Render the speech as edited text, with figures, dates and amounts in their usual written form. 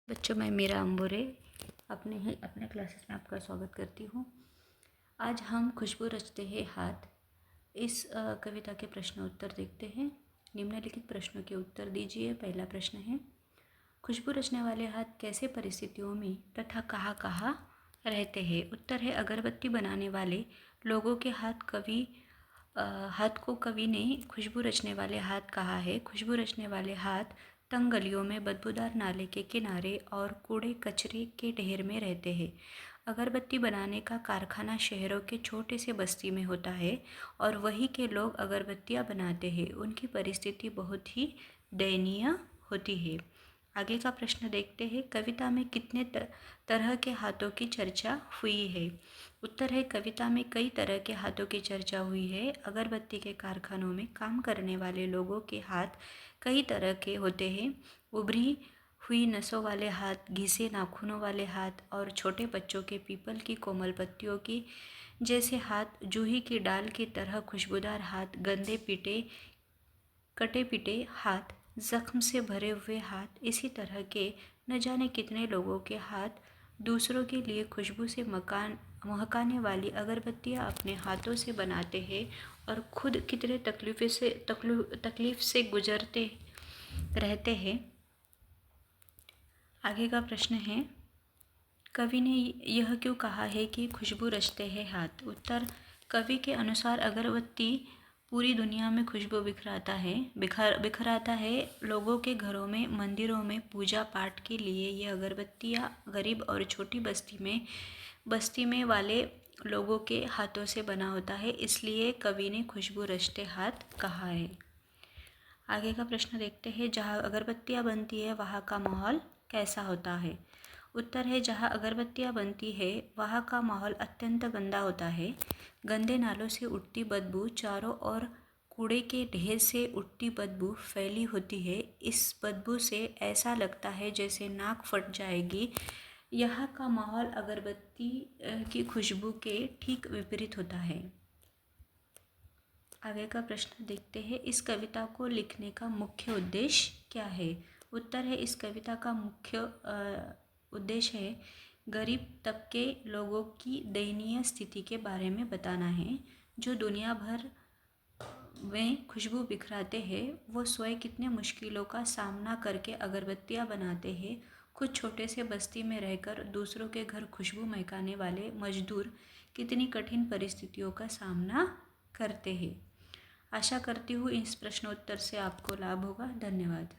बच्चों, मैं मीरा अंबुरे अपने क्लासेस में आपका स्वागत करती हूँ। आज हम खुशबू रचते हैं हाथ इस कविता के प्रश्न उत्तर देखते हैं। निम्नलिखित प्रश्नों के उत्तर दीजिए। पहला प्रश्न है, खुशबू रचने वाले हाथ कैसे परिस्थितियों में तथा कहाँ कहाँ रहते हैं? उत्तर है, अगरबत्ती बनाने वाले लोगों के हाथ को कवि ने खुशबू रचने वाले हाथ कहा है। खुशबू रचने वाले हाथ तंग गलियों में, बदबूदार नाले के किनारे और कूड़े कचरे के ढेर में रहते हैं। अगरबत्ती बनाने का कारखाना शहरों के छोटे से बस्ती में होता है और वहीं के लोग अगरबत्तियां बनाते हैं। उनकी परिस्थिति बहुत ही दयनीय होती है। आगे का प्रश्न देखते हैं, कविता में कितने तरह के हाथों की चर्चा हुई है? उत्तर है, कविता में कई तरह के हाथों की चर्चा हुई है। अगरबत्ती के कारखानों में काम करने वाले लोगों के हाथ कई तरह के होते हैं। उभरी हुई नसों वाले हाथ, घिसे नाखूनों वाले हाथ और छोटे बच्चों के पीपल की कोमल पत्तियों की जैसे हाथ, जूही की डाल की तरह खुशबूदार हाथ, गंदे कटे पिटे हाथ, जख्म से भरे हुए हाथ, इसी तरह के न जाने कितने लोगों के हाथ दूसरों के लिए खुशबू से महकाने वाली अगरबत्तियां अपने हाथों से बनाते हैं और खुद कितने तकलीफ से गुजरते रहते हैं। आगे का प्रश्न है, कवि ने यह क्यों कहा है कि खुशबू रचते हैं हाथ? उत्तर, कवि के अनुसार अगरबत्ती पूरी दुनिया में खुशबू बिखराता है। लोगों के घरों में, मंदिरों में पूजा पाठ के लिए ये अगरबत्तियाँ गरीब और छोटी बस्ती में वाले लोगों के हाथों से बना होता है, इसलिए कवि ने खुशबू रचते हाथ कहा है। आगे का प्रश्न देखते हैं, जहाँ अगरबत्तियाँ बनती है वहाँ का माहौल कैसा होता है? उत्तर है, जहाँ अगरबत्तियाँ बनती है वहाँ का माहौल अत्यंत गंदा होता है। गंदे नालों से उठती बदबू, चारों ओर कूड़े के ढेर से उठती बदबू फैली होती है। इस बदबू से ऐसा लगता है जैसे नाक फट जाएगी। यहाँ का माहौल अगरबत्ती की खुशबू के ठीक विपरीत होता है। आगे का प्रश्न देखते हैं, इस कविता को लिखने का मुख्य उद्देश्य क्या है? उत्तर है, इस कविता का मुख्य उद्देश्य है गरीब तबके लोगों की दयनीय स्थिति के बारे में बताना है। जो दुनिया भर में खुशबू बिखराते हैं, वो स्वयं कितने मुश्किलों का सामना करके अगरबत्तियाँ बनाते हैं। खुद छोटे से बस्ती में रहकर दूसरों के घर खुशबू महकाने वाले मजदूर कितनी कठिन परिस्थितियों का सामना करते हैं। आशा करती हूँ इस प्रश्नोत्तर से आपको लाभ होगा। धन्यवाद।